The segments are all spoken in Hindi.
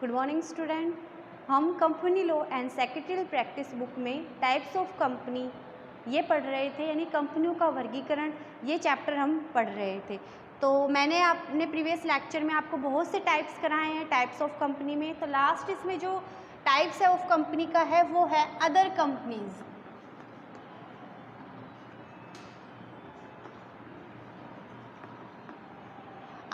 Good morning student. हम company law and secretarial practice book में टाइप्स ऑफ कंपनी ये पढ़ रहे थे, यानी कंपनियों का वर्गीकरण, ये चैप्टर हम पढ़ रहे थे। तो मैंने अपने प्रीवियस लेक्चर में आपको बहुत से टाइप्स कराए हैं टाइप्स ऑफ कंपनी में। तो लास्ट इसमें जो टाइप्स है ऑफ कंपनी का है वो है अदर कंपनीज।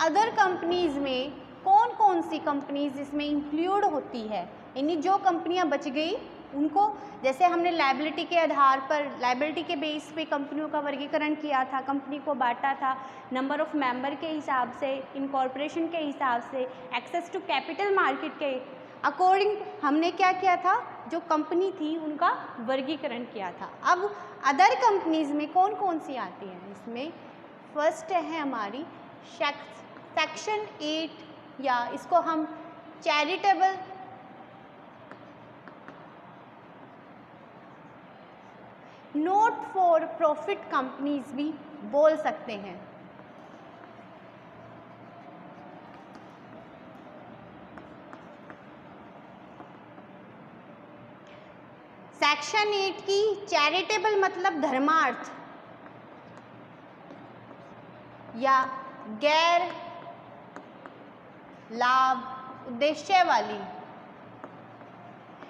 अदर कंपनीज में कौन कौन सी कंपनीज इसमें इंक्लूड होती है, यानी जो कंपनियां बच गई उनको, जैसे हमने लायबिलिटी के आधार पर, लायबिलिटी के बेस पे कंपनियों का वर्गीकरण किया था, कंपनी को बांटा था नंबर ऑफ मेंबर के हिसाब से, इनकॉर्पोरेशन के हिसाब से, एक्सेस टू कैपिटल मार्केट के अकॉर्डिंग हमने क्या किया था, जो कंपनी थी उनका वर्गीकरण किया था। अब अदर कंपनीज में कौन कौन सी आती हैं, इसमें फर्स्ट है हमारी सेक्शन 8 या इसको हम charitable not for profit companies भी बोल सकते हैं। सेक्शन 8 की चैरिटेबल मतलब धर्मार्थ या गैर लाभ उद्देश्य वाली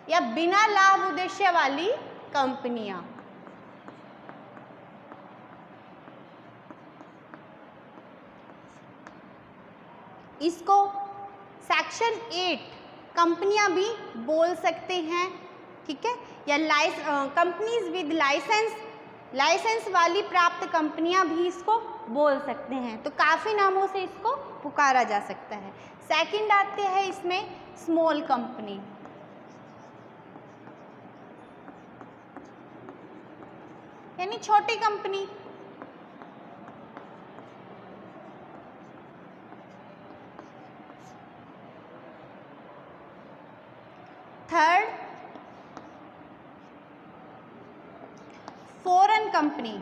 या बिना लाभ उद्देश्य वाली कंपनियां, इसको सेक्शन 8 कंपनियां भी बोल सकते हैं, ठीक है। या कंपनीज विद लाइसेंस वाली प्राप्त कंपनियां भी इसको बोल सकते हैं। तो काफ़ी नामों से इसको पुकारा जा सकता है। सेकंड आते हैं इसमें स्मॉल कंपनी, यानी छोटी कंपनी। थर्ड फॉरेन कंपनी,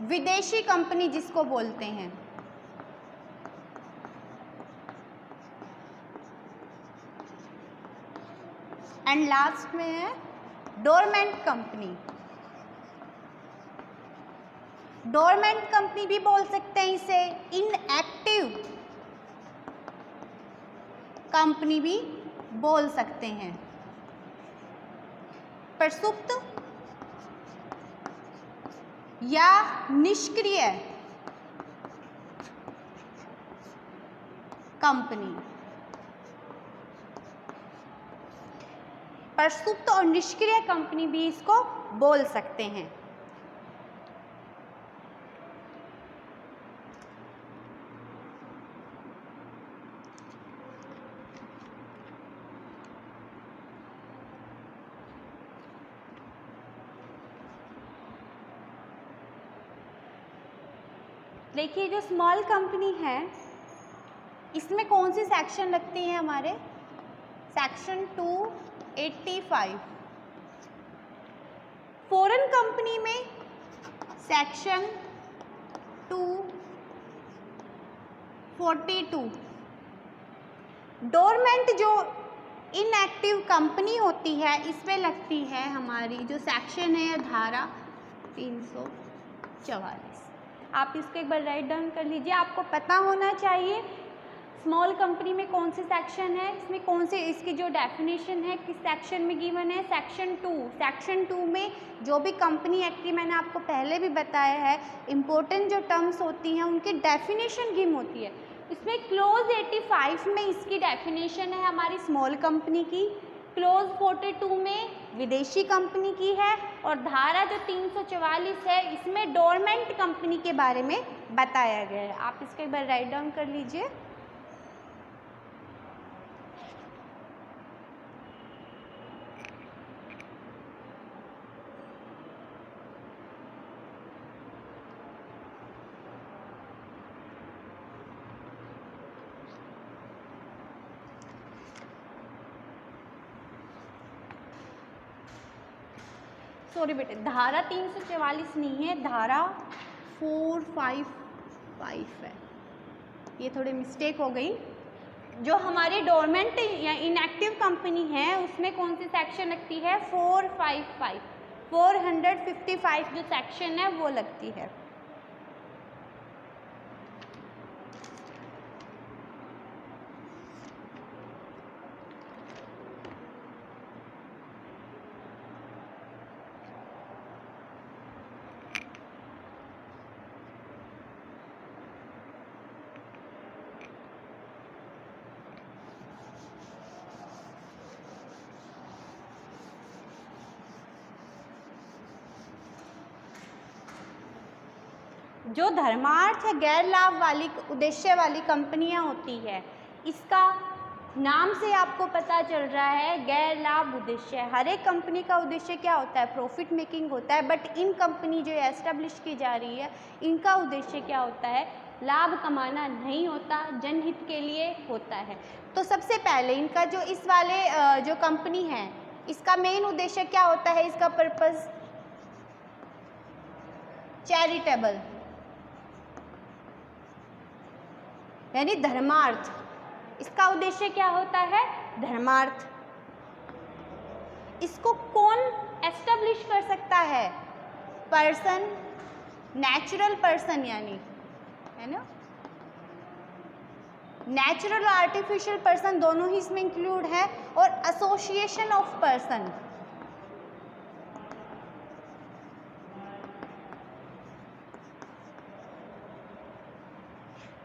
विदेशी कंपनी जिसको बोलते हैं। एंड लास्ट में है डोरमेंट कंपनी। डोरमेंट कंपनी भी बोल सकते हैं इसे, इनएक्टिव कंपनी भी बोल सकते हैं। प्रसुप्त या निष्क्रिय कंपनी, प्रसुप्त और निष्क्रिय कंपनी भी इसको बोल सकते हैं। देखिए जो स्मॉल कंपनी है इसमें कौन सी सेक्शन लगती है हमारे, सेक्शन 285। फॉरेन कंपनी में सेक्शन 242। डोरमेंट जो इनएक्टिव कंपनी होती है इसमें लगती है हमारी जो सेक्शन है धारा 344। आप इसको एक बार राइट डाउन कर लीजिए। आपको पता होना चाहिए स्मॉल कंपनी में कौन सी सेक्शन है, इसमें कौन से, इसकी जो डेफिनेशन है किस सेक्शन में गिवन है, सेक्शन 2। सेक्शन 2 में जो भी कंपनी एक्ट की मैंने आपको पहले भी बताया है, इम्पोर्टेंट जो टर्म्स होती हैं उनकी डेफिनेशन गिवन होती है। इसमें क्लोज 85 में इसकी डेफिनेशन है हमारी स्मॉल कंपनी की, क्लोज 42 में विदेशी कंपनी की है, और धारा जो 344 है इसमें डोरमेंट कंपनी के बारे में बताया गया है। आप इसको एक बार राइट डाउन कर लीजिए। सॉरी बेटे, धारा 344 नहीं है, धारा 455 है, ये थोड़ी मिस्टेक हो गई। जो हमारी डोरमेंट या इनएक्टिव कंपनी है उसमें कौन सी सेक्शन लगती है? 455 जो सेक्शन है वो लगती है। जो धर्मार्थ या गैर लाभ वाली उद्देश्य वाली कंपनियां होती है, इसका नाम से आपको पता चल रहा है गैर लाभ उद्देश्य। हर एक कंपनी का उद्देश्य क्या होता है? प्रॉफिट मेकिंग होता है, बट इन कंपनी जो एस्टेब्लिश की जा रही है इनका उद्देश्य क्या होता है? लाभ कमाना नहीं होता, जनहित के लिए होता है। तो सबसे पहले इनका जो इस वाले जो कंपनी है इसका मेन उद्देश्य क्या होता है? इसका पर्पस चैरिटेबल यानी धर्मार्थ। इसका उद्देश्य क्या होता है? धर्मार्थ। इसको कौन एस्टेब्लिश कर सकता है? पर्सन, नेचुरल पर्सन यानी, है ना, नेचुरल और आर्टिफिशियल पर्सन दोनों ही इसमें इंक्लूड है, और एसोसिएशन ऑफ पर्सन।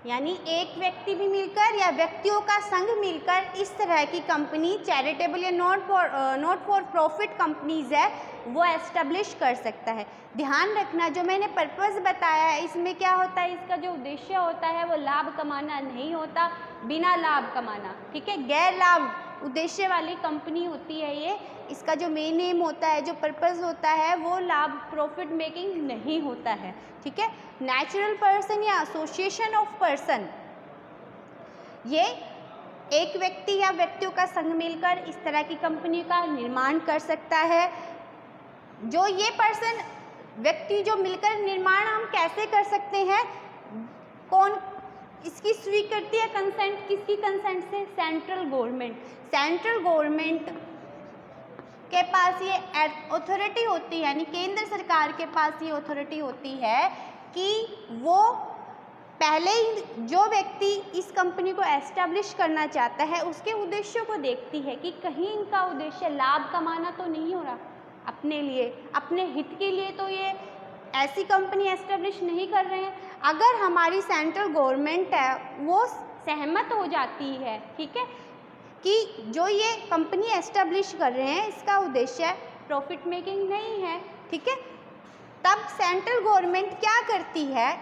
यानी एक व्यक्ति भी मिलकर या व्यक्तियों का संघ मिलकर इस तरह की कंपनी चैरिटेबल या नॉट फॉर प्रॉफिट कंपनीज है वो एस्टेब्लिश कर सकता है। ध्यान रखना जो मैंने पर्पस बताया है इसमें क्या होता है? इसका जो उद्देश्य होता है वो लाभ कमाना नहीं होता, बिना लाभ कमाना, ठीक है। गैर लाभ उद्देश्य वाली कंपनी होती है ये। इसका जो मेन एम होता है, जो पर्पस होता है वो लाभ प्रॉफिट मेकिंग नहीं होता है, ठीक है। नेचुरल पर्सन या एसोसिएशन ऑफ पर्सन, ये एक व्यक्ति या व्यक्तियों का संघ मिलकर इस तरह की कंपनी का निर्माण कर सकता है। जो ये पर्सन व्यक्ति जो मिलकर निर्माण हम कैसे कर सकते हैं? कौन इसकी स्वीकृति या कंसेंट, किसकी कंसेंट से? Central government. सेंट्रल गवर्नमेंट के पास ये अथॉरिटी होती है, यानी केंद्र सरकार के पास ये अथॉरिटी होती है कि वो पहले ही जो व्यक्ति इस कंपनी को एस्टेब्लिश करना चाहता है उसके उद्देश्यों को देखती है कि कहीं इनका उद्देश्य लाभ कमाना तो नहीं हो रहा, अपने लिए, अपने हित के लिए तो ये ऐसी कंपनी एस्टेब्लिश नहीं कर रहे हैं। अगर हमारी सेंट्रल गवर्नमेंट है वो सहमत हो जाती है, ठीक है, कि जो ये कंपनी एस्टेब्लिश कर रहे हैं इसका उद्देश्य प्रॉफिट मेकिंग नहीं है, ठीक है, तब सेंट्रल गवर्नमेंट क्या करती है?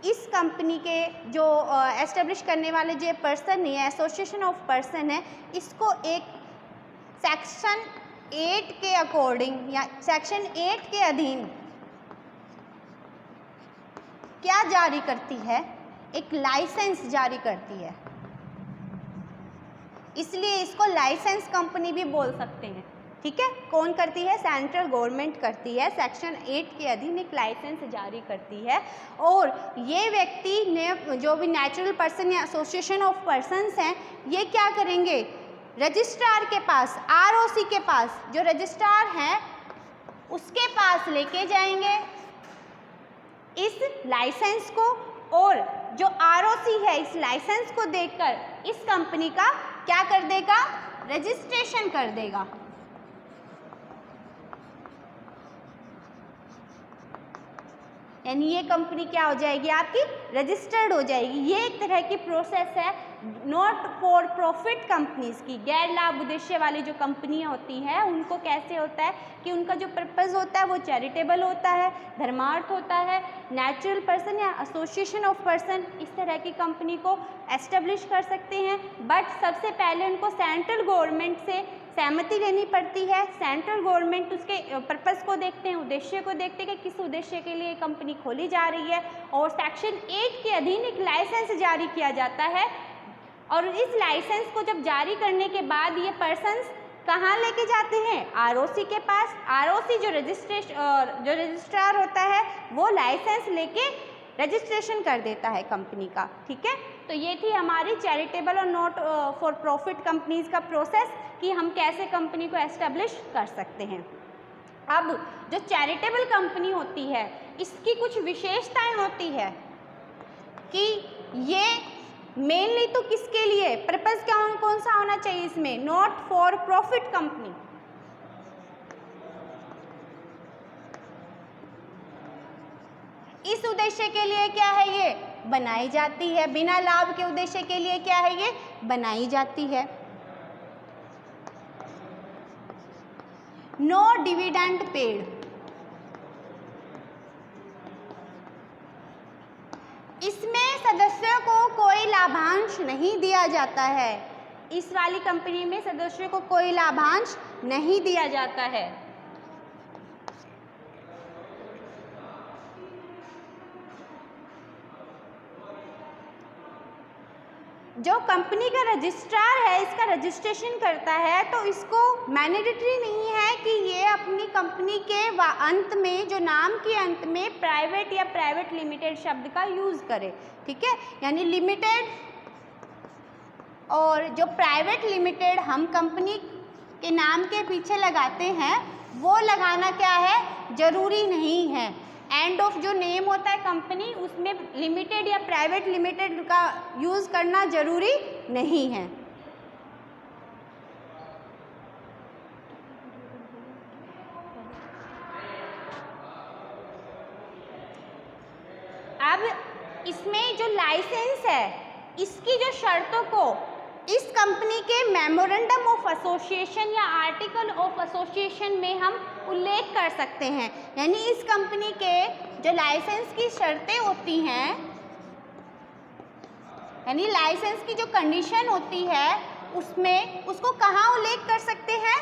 इस कंपनी के जो एस्टेब्लिश करने वाले जो पर्सन है, एसोसिएशन ऑफ पर्सन है, इसको एक सेक्शन 8 के अकॉर्डिंग या सेक्शन 8 के अधीन क्या जारी करती है? एक लाइसेंस जारी करती है। इसलिए इसको लाइसेंस कंपनी भी बोल सकते हैं, ठीक है। कौन करती है? सेंट्रल गवर्नमेंट करती है, सेक्शन 8 के अधीन एक लाइसेंस जारी करती है। और ये व्यक्ति ने जो भी नेचुरल पर्सन या एसोसिएशन ऑफ पर्सन्स हैं ये क्या करेंगे? रजिस्ट्रार के पास, आरओसी के पास, जो रजिस्ट्रार हैं उसके पास लेके जाएंगे इस लाइसेंस को, और जो आरओसी है इस लाइसेंस को देखकर इस कंपनी का क्या कर देगा? रजिस्ट्रेशन कर देगा। यानी ये कंपनी क्या हो जाएगी? आपकी रजिस्टर्ड हो जाएगी। ये एक तरह की प्रोसेस है नॉट फॉर प्रॉफिट कंपनीज की। गैर लाभ उद्देश्य वाली जो कंपनियां होती हैं उनको कैसे होता है कि उनका जो पर्पस होता है वो चैरिटेबल होता है, धर्मार्थ होता है, नेचुरल पर्सन या एसोसिएशन ऑफ पर्सन इस तरह की कंपनी को एस्टेब्लिश कर सकते हैं। बट सबसे पहले उनको सेंट्रल गवर्नमेंट से सहमति लेनी पड़ती है। सेंट्रल गवर्नमेंट उसके पर्पस को देखते हैं, उद्देश्य को देखते हैं कि किस उद्देश्य के लिए कंपनी खोली जा रही है, और सेक्शन 8 के अधीन एक लाइसेंस जारी किया जाता है। और इस लाइसेंस को जब जारी करने के बाद ये पर्सन्स कहाँ लेके जाते हैं? आरओसी के पास। आरओसी जो रजिस्ट्रार होता है वो लाइसेंस लेके रजिस्ट्रेशन कर देता है कंपनी का। ठीक है, तो ये थी हमारी चैरिटेबल और नॉट फॉर प्रॉफिट कंपनीज का प्रोसेस कि हम कैसे कंपनी को एस्टेब्लिश कर सकते हैं। अब जो चैरिटेबल कंपनी होती है इसकी कुछ विशेषताएं होती है कि ये मेनली तो किसके लिए पर्पस क्या कौन सा होना चाहिए इसमें, नॉट फॉर प्रॉफिट कंपनी। इस उद्देश्य के लिए क्या है ये बनाई जाती है, बिना लाभ के उद्देश्य के लिए क्या है ये बनाई जाती है। नो डिविडेंड पेड, इसमें सदस्यों को कोई लाभांश नहीं दिया जाता है। इस वाली कंपनी में सदस्यों को कोई लाभांश नहीं दिया जाता है। जो कंपनी का रजिस्ट्रार है इसका रजिस्ट्रेशन करता है तो इसको मैंडेटरी नहीं है कि ये अपनी कंपनी के अंत में, जो नाम के अंत में प्राइवेट या प्राइवेट लिमिटेड शब्द का यूज़ करे। ठीक है, यानी लिमिटेड और जो प्राइवेट लिमिटेड हम कंपनी के नाम के पीछे लगाते हैं वो लगाना क्या है जरूरी नहीं है। एंड ऑफ जो नेम होता है कंपनी उसमें लिमिटेड या प्राइवेट लिमिटेड का यूज़ करना जरूरी नहीं है। अब इसमें जो लाइसेंस है इसकी जो शर्तों को इस कंपनी के मेमोरेंडम ऑफ एसोसिएशन या आर्टिकल ऑफ एसोसिएशन में हम उल्लेख कर सकते हैं। यानी इस कंपनी के जो लाइसेंस की शर्तें होती हैं, यानी लाइसेंस की जो कंडीशन होती है उसमें उसको कहाँ उल्लेख कर सकते हैं,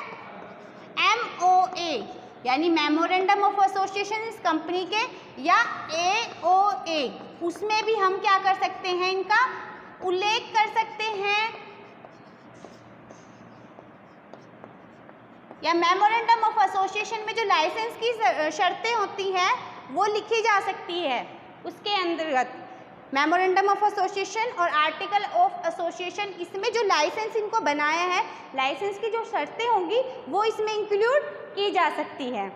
MOA यानी मेमोरेंडम ऑफ एसोसिएशन इस कंपनी के, या AOA उसमें भी हम क्या कर सकते हैं इनका उल्लेख कर सकते हैं, या मेमोरेंडम ऑफ एसोसिएशन में जो लाइसेंस की शर्तें होती हैं वो लिखी जा सकती है उसके अंतर्गत। मेमोरेंडम ऑफ एसोसिएशन और आर्टिकल ऑफ एसोसिएशन, इसमें जो लाइसेंस इनको बनाया है लाइसेंस की जो शर्तें होंगी वो इसमें इंक्लूड की जा सकती है।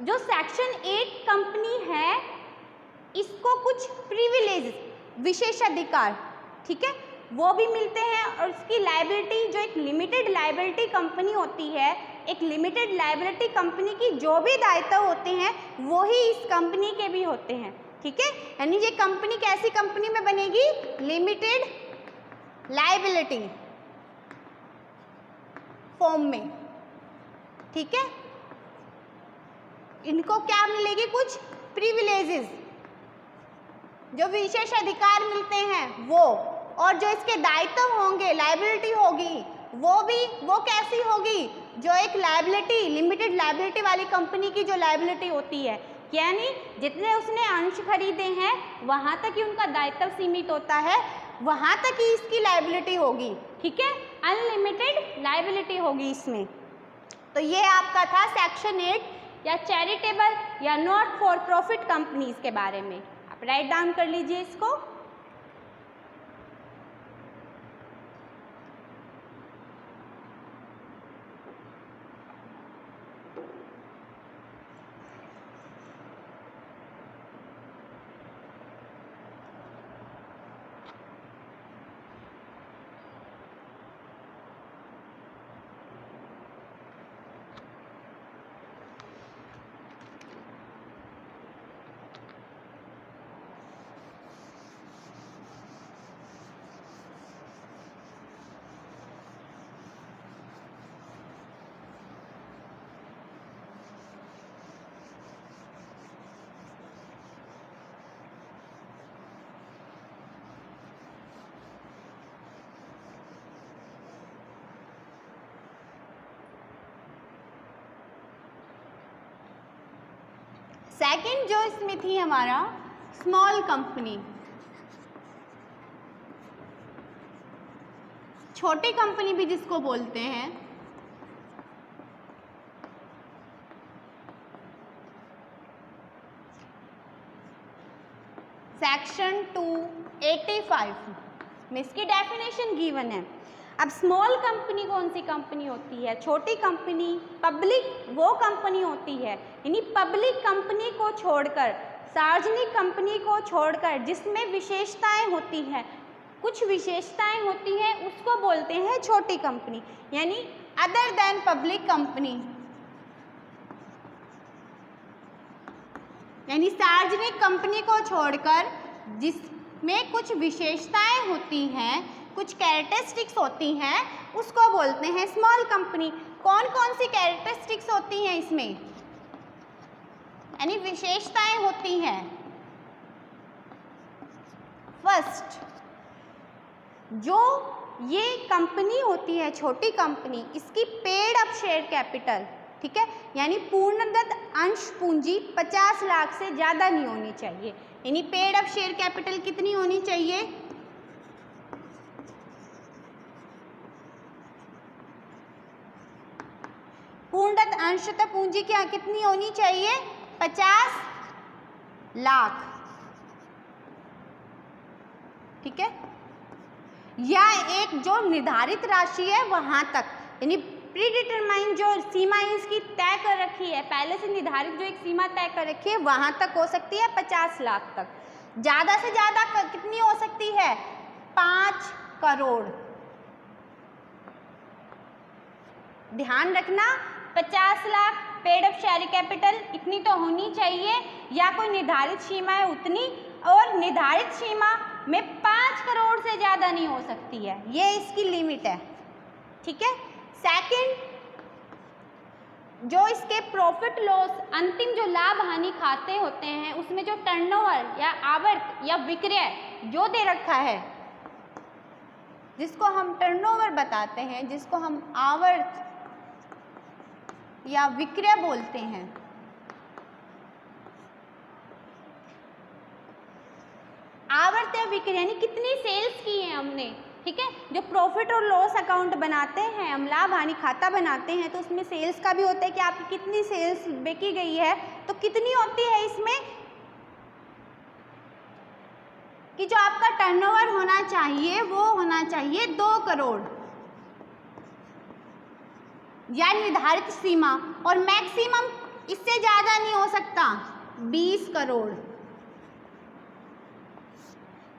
जो सेक्शन 8 कंपनी है इसको कुछ प्रिविलेज विशेषाधिकार, ठीक है, वो भी मिलते हैं और उसकी लायबिलिटी, जो एक लिमिटेड लायबिलिटी कंपनी होती है, एक लिमिटेड लायबिलिटी कंपनी की जो भी दायित्व होते हैं वो ही इस कंपनी के भी होते हैं। ठीक है, यानी ये कंपनी कैसी कंपनी में बनेगी, लिमिटेड लायबिलिटी फॉर्म में। ठीक है, इनको क्या मिलेगी, कुछ प्रिविलेजेस, जो विशेष अधिकार मिलते हैं वो, और जो इसके दायित्व होंगे, लायबिलिटी होगी वो कैसी होगी, जो एक लायबिलिटी, लिमिटेड लायबिलिटी वाली कंपनी की जो लायबिलिटी होती है, यानी जितने उसने अंश खरीदे हैं वहाँ तक ही उनका दायित्व सीमित होता है, वहाँ तक ही इसकी लायबिलिटी होगी। ठीक है, अनलिमिटेड लायबिलिटी होगी इसमें। तो ये आपका था सेक्शन 8 या चैरिटेबल या नॉट फॉर प्रॉफिट कंपनीज के बारे में। आप राइट डाउन कर लीजिए इसको। सेकंड जो इसमें थी हमारा स्मॉल कंपनी, छोटी कंपनी भी जिसको बोलते हैं। सेक्शन 285 में इसकी डेफिनेशन गिवन है। अब स्मॉल कंपनी कौन सी कंपनी होती है? छोटी कंपनी। पब्लिक वो कंपनी होती है, यानी पब्लिक कंपनी को छोड़कर, सार्वजनिक कंपनी को छोड़कर जिसमें विशेषताएं होती हैं, कुछ विशेषताएं होती हैं, उसको बोलते हैं छोटी कंपनी, यानी अदर देन पब्लिक कंपनी। यानी सार्वजनिक कंपनी को छोड़कर जिसमें कुछ विशेषताएं होती हैं, कुछ कैरेक्टरिस्टिक्स होती हैं, उसको बोलते हैं स्मॉल कंपनी। कौन कौन सी कैरेक्टरिस्टिक्स होती हैं इसमें, यानी विशेषताएं होती हैं? फर्स्ट, जो ये कंपनी होती है छोटी कंपनी, इसकी पेड अप शेयर कैपिटल, ठीक है, यानी पूर्णदत्त अंश पूंजी 50 लाख से ज़्यादा नहीं होनी चाहिए। यानी पेड अप शेयर कैपिटल कितनी होनी चाहिए? पूर्णदत्त अंशतः पूंजी क्या कितनी होनी चाहिए? 50 लाख, ठीक है, या एक जो निर्धारित राशि है वहां तक, यानी प्री डिटरमाइन जो सीमा इसकी तय कर रखी है, पहले से निर्धारित जो एक सीमा तय कर रखी है वहां तक हो सकती है 50 लाख तक। ज़्यादा से ज़्यादा कितनी हो सकती है? 5 करोड़। ध्यान रखना, 50 lakh paid up share capital इतनी तो होनी चाहिए, या कोई निर्धारित सीमा है उतनी, और निर्धारित सीमा में 5 करोड़ से ज़्यादा नहीं हो सकती है, ये इसकी लिमिट है, ठीक है। सेकंड, जो इसके प्रॉफिट लॉस, अंतिम जो लाभ हानि खाते होते हैं, उसमें जो टर्नओवर या आवर्त या विक्रय जो दे रखा है, जिसको हम टर्नओवर बताते हैं, जिसको हम आवर्त या विक्रय बोलते हैं, आवर्त या विक्रय यानी कितनी सेल्स की है हमने, ठीक है। जो प्रॉफिट और लॉस अकाउंट बनाते हैं हम, लाभ हानि खाता बनाते हैं, तो उसमें सेल्स का भी होता है कि आपकी कितनी सेल्स बेची गई है, तो कितनी होती है इसमें कि जो आपका टर्नओवर होना चाहिए वो होना चाहिए 2 करोड़ या निर्धारित सीमा, और मैक्सिमम इससे ज़्यादा नहीं हो सकता 20 करोड़।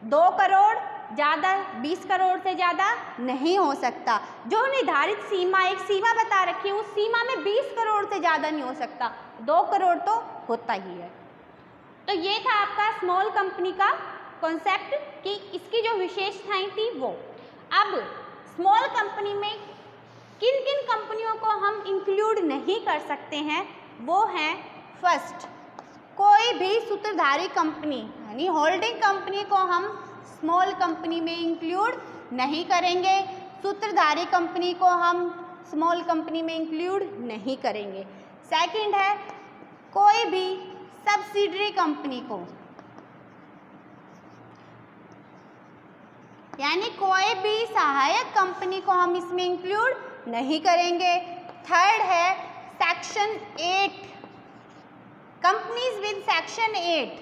2 करोड़ ज़्यादा, 20 करोड़ से ज़्यादा नहीं हो सकता। जो निर्धारित सीमा, एक सीमा बता रखी है, उस सीमा में 20 करोड़ से ज़्यादा नहीं हो सकता, 2 करोड़ तो होता ही है। तो ये था आपका स्मॉल कंपनी का कॉन्सेप्ट कि इसकी जो विशेषताएं थी वो। अब स्मॉल कंपनी में किन किन कंपनियों को हम इंक्लूड नहीं कर सकते हैं, वो हैं फर्स्ट, कोई भी सूत्रधारी कंपनी, यानी होल्डिंग कंपनी को हम स्मॉल कंपनी में इंक्लूड नहीं करेंगे, सूत्रधारी कंपनी को हम स्मॉल कंपनी में इंक्लूड नहीं करेंगे। सेकंड है, कोई भी सब्सिडरी कंपनी को, यानी कोई भी सहायक कंपनी को हम इसमें इंक्लूड नहीं करेंगे। थर्ड है सेक्शन 8, कंपनीज विद सेक्शन 8,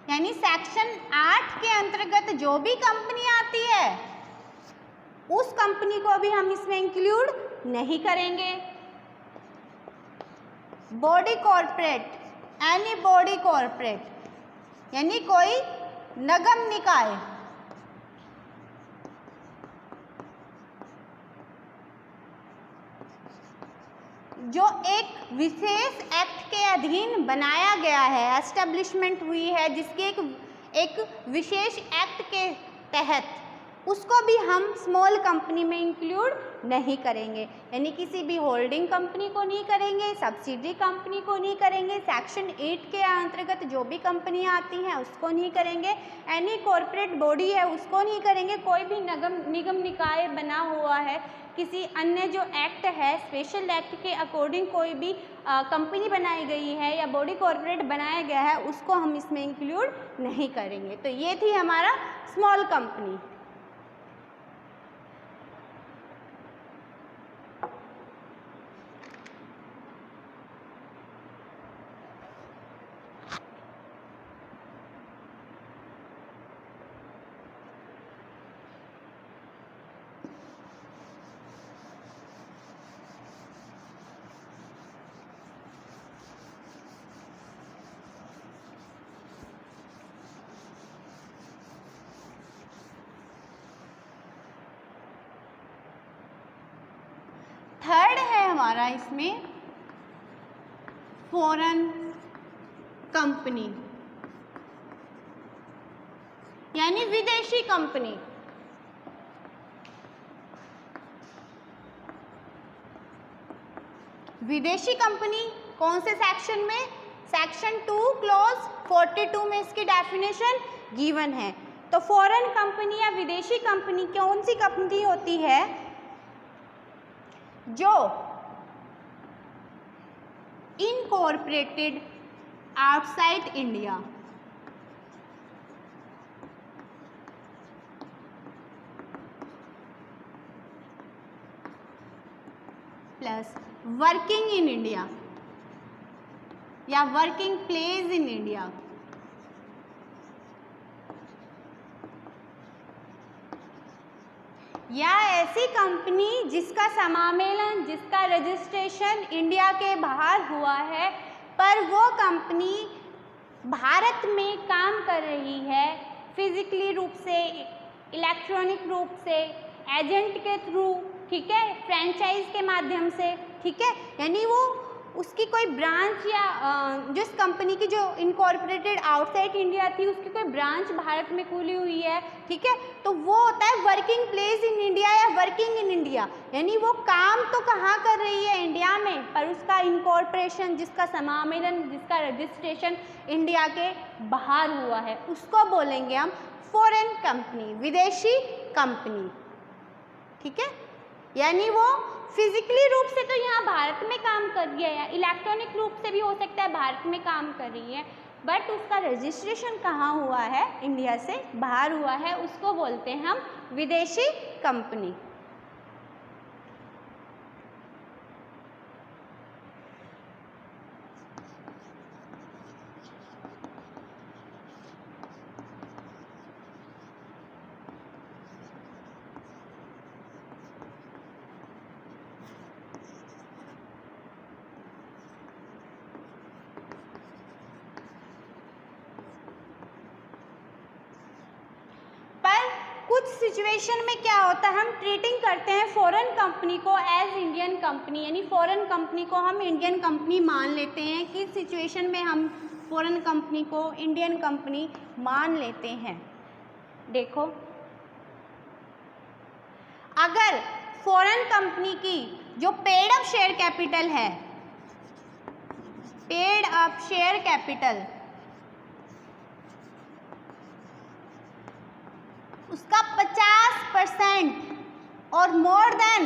यानी सेक्शन 8 के अंतर्गत जो भी कंपनी आती है उस कंपनी को भी हम इसमें इंक्लूड नहीं करेंगे। Body corporate, any body corporate, यानी कोई निगम निकाय, जो एक विशेष एक्ट के अधीन बनाया गया है, एस्टेब्लिशमेंट हुई है जिसके एक विशेष एक्ट के तहत, उसको भी हम स्मॉल कंपनी में इंक्लूड नहीं करेंगे। यानी किसी भी होल्डिंग कंपनी को नहीं करेंगे, सब्सिडरी कंपनी को नहीं करेंगे, सेक्शन 8 के अंतर्गत जो भी कंपनियां आती हैं उसको नहीं करेंगे, एनी कॉरपोरेट बॉडी है उसको नहीं करेंगे, कोई भी निगम निकाय बना हुआ है, किसी अन्य जो एक्ट है, स्पेशल एक्ट के अकॉर्डिंग कोई भी कंपनी बनाई गई है या बॉडी कॉरपोरेट बनाया गया है, उसको हम इसमें इंक्लूड नहीं करेंगे। तो ये थी हमारा स्मॉल कंपनी। थर्ड है हमारा इसमें फॉरेन कंपनी, यानी विदेशी कंपनी। विदेशी कंपनी कौन से सेक्शन में? सेक्शन 2 क्लॉज 42 में इसकी डेफिनेशन गिवन है। तो फॉरेन कंपनी या विदेशी कंपनी कौन सी कंपनी होती है? जो incorporated outside India, plus working in India या वर्किंग प्लेस इन इंडिया। या ऐसी कंपनी जिसका समामेलन, जिसका रजिस्ट्रेशन इंडिया के बाहर हुआ है, पर वो कंपनी भारत में काम कर रही है, फिजिकली रूप से, इलेक्ट्रॉनिक रूप से, एजेंट के थ्रू, ठीक है, फ्रेंचाइज के माध्यम से, ठीक है, यानी वो उसकी कोई ब्रांच या जिस कंपनी की जो इनकॉर्पोरेटेड आउटसाइड इंडिया थी उसकी कोई ब्रांच भारत में खुली हुई है, ठीक है, तो वो होता है वर्किंग प्लेस इन इंडिया या वर्किंग इन इंडिया। यानी वो काम तो कहाँ कर रही है? इंडिया में, पर उसका इनकॉर्पोरेशन, जिसका समामेलन, जिसका रजिस्ट्रेशन इंडिया के बाहर हुआ है, उसको बोलेंगे हम फॉरेन कंपनी, विदेशी कंपनी, ठीक है। यानी वो फिजिकली रूप से तो यहाँ भारत में काम कर रही है, या इलेक्ट्रॉनिक रूप से भी हो सकता है भारत में काम कर रही है, बट उसका रजिस्ट्रेशन कहाँ हुआ है? इंडिया से बाहर हुआ है, उसको बोलते हैं हम विदेशी कंपनी। कुछ सिचुएशन में क्या होता है, हम ट्रीटिंग करते हैं फॉरेन कंपनी को एज इंडियन कंपनी, यानी फॉरेन कंपनी को हम इंडियन कंपनी मान लेते हैं। किस सिचुएशन में हम फॉरेन कंपनी को इंडियन कंपनी मान लेते हैं? देखो, अगर फॉरेन कंपनी की जो पेड अप शेयर कैपिटल है, पेड अप शेयर कैपिटल, उसका 50% और मोर देन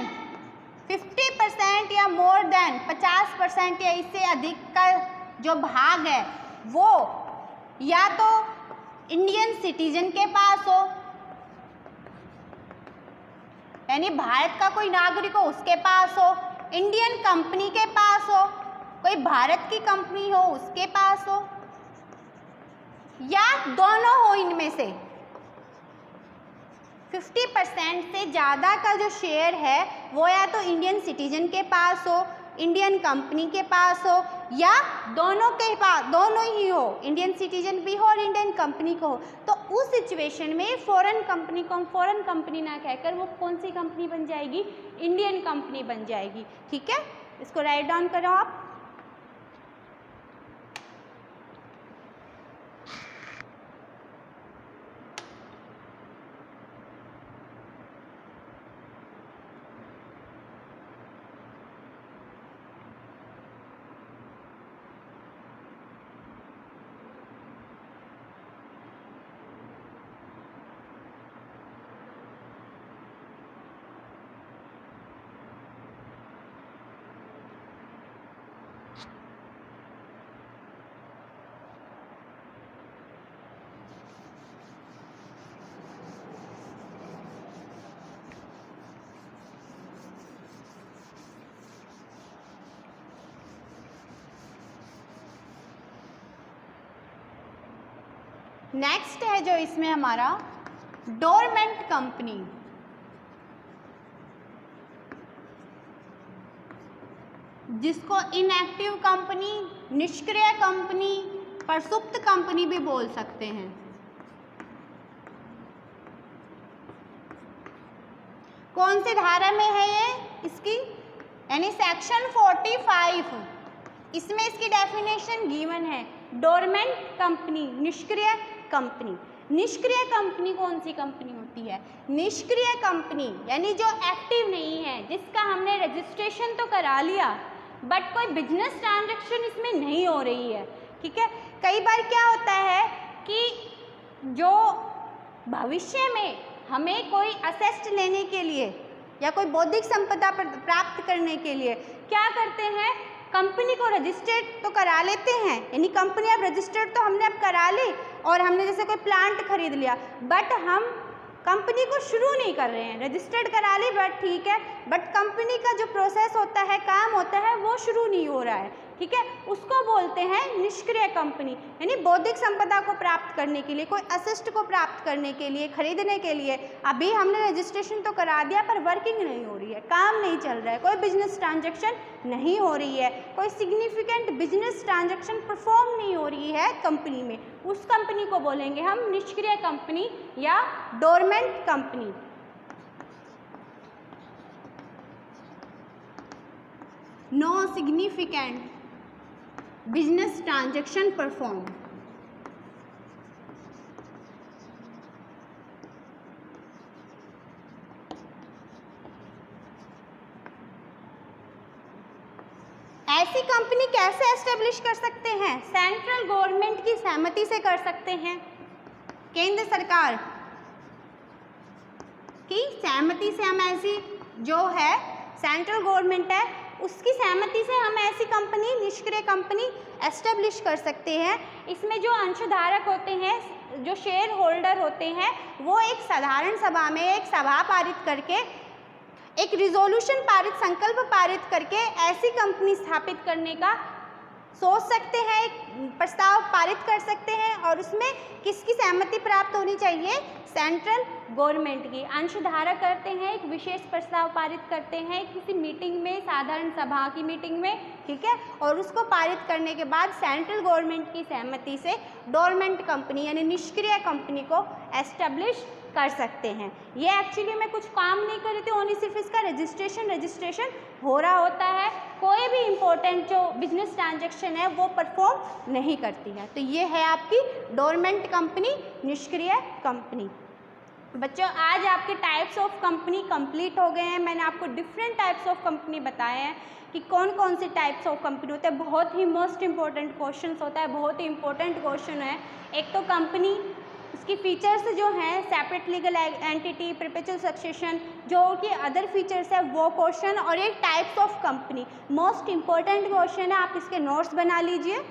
50% या मोर देन 50% या इससे अधिक का जो भाग है वो या तो इंडियन सिटीजन के पास हो, यानी भारत का कोई नागरिक हो उसके पास हो, इंडियन कंपनी के पास हो, कोई भारत की कंपनी हो उसके पास हो, या दोनों हो। इनमें से 50% से ज़्यादा का जो शेयर है वो या तो इंडियन सिटीजन के पास हो, इंडियन कंपनी के पास हो, या दोनों के पास, दोनों ही हो, इंडियन सिटीजन भी हो और इंडियन कंपनी को हो। तो उस सिचुएशन में फॉरेन कंपनी को हम फॉरेन कंपनी ना कहकर वो कौन सी कंपनी बन जाएगी? इंडियन कंपनी बन जाएगी, ठीक है। इसको राइट डाउन करो आप। नेक्स्ट है जो इसमें हमारा डोरमेंट कंपनी, जिसको इनएक्टिव कंपनी, निष्क्रिय कंपनी, प्रसुप्त कंपनी भी बोल सकते हैं। कौन सी धारा में है ये? इसकी यानी सेक्शन 45 इसमें इसकी डेफिनेशन गिवन है। डोरमेंट कंपनी, निष्क्रिय कंपनी। निष्क्रिय कंपनी कौन सी कंपनी होती है? निष्क्रिय कंपनी यानी जो एक्टिव नहीं है, जिसका हमने रजिस्ट्रेशन तो करा लिया बट कोई बिजनेस ट्रांजैक्शन इसमें नहीं हो रही है। ठीक है, कई बार क्या होता है कि जो भविष्य में हमें कोई असेस्ट लेने के लिए या कोई बौद्धिक संपदा प्राप्त करने के लिए क्या करते हैं, कंपनी को रजिस्टर्ड तो करा लेते हैं, यानी कंपनी अब रजिस्टर्ड तो हमने अब करा ली और हमने जैसे कोई प्लांट खरीद लिया, बट हम कंपनी को शुरू नहीं कर रहे हैं। रजिस्टर्ड करा ली बट ठीक है, बट कंपनी का जो प्रोसेस होता है, काम होता है, वो शुरू नहीं हो रहा है। ठीक है, उसको बोलते हैं निष्क्रिय कंपनी। यानी बौद्धिक संपदा को प्राप्त करने के लिए, कोई असिस्ट को प्राप्त करने के लिए, खरीदने के लिए अभी हमने रजिस्ट्रेशन तो करा दिया पर वर्किंग नहीं हो रही है, काम नहीं चल रहा है, कोई बिजनेस ट्रांजैक्शन नहीं हो रही है, कोई सिग्निफिकेंट बिजनेस ट्रांजैक्शन परफॉर्म नहीं हो रही है कंपनी में, उस कंपनी को बोलेंगे हम निष्क्रिय कंपनी या dormant company. No significant business transaction perform. ऐसी कंपनी कैसे एस्टेब्लिश कर सकते हैं? सेंट्रल गवर्नमेंट की सहमति से कर सकते हैं। केंद्र सरकार की सहमति से हम ऐसी जो है सेंट्रल गवर्नमेंट है उसकी सहमति से हम ऐसी कंपनी, निष्क्रिय कंपनी एस्टेब्लिश कर सकते हैं। इसमें जो अंशधारक होते हैं, जो शेयर होल्डर होते हैं, वो एक साधारण सभा में एक सभा पारित करके, एक रिजोल्यूशन पारित, संकल्प पारित करके ऐसी कंपनी स्थापित करने का सोच सकते हैं, एक प्रस्ताव पारित कर सकते हैं और उसमें किसकी सहमति प्राप्त होनी चाहिए? सेंट्रल गवर्नमेंट की। अंशधारक करते हैं, एक विशेष प्रस्ताव पारित करते हैं किसी मीटिंग में, साधारण सभा की मीटिंग में, ठीक है, और उसको पारित करने के बाद सेंट्रल गवर्नमेंट की सहमति से डोरमेंट कंपनी यानी निष्क्रिय कंपनी को एस्टेब्लिश कर सकते हैं। ये एक्चुअली में कुछ काम नहीं कर रही थी, ओनली सिर्फ इसका रजिस्ट्रेशन हो रहा होता है, कोई भी इम्पोर्टेंट जो बिजनेस ट्रांजैक्शन है वो परफॉर्म नहीं करती है। तो ये है आपकी डोरमेंट कंपनी, निष्क्रिय कंपनी। बच्चों आज आपके टाइप्स ऑफ कंपनी कंप्लीट हो गए हैं। मैंने आपको डिफरेंट टाइप्स ऑफ कंपनी बताए हैं कि कौन कौन से टाइप्स ऑफ कंपनी होते हैं। बहुत ही मोस्ट इंपॉर्टेंट क्वेश्चन होता है, बहुत ही इंपॉर्टेंट क्वेश्चन है। एक तो कंपनी, उसकी फीचर्स जो हैं, separate legal entity, perpetual succession, जो कि अदर फीचर्स है वो क्वेश्चन, और एक types of company most important question है। आप इसके नोट्स बना लीजिए।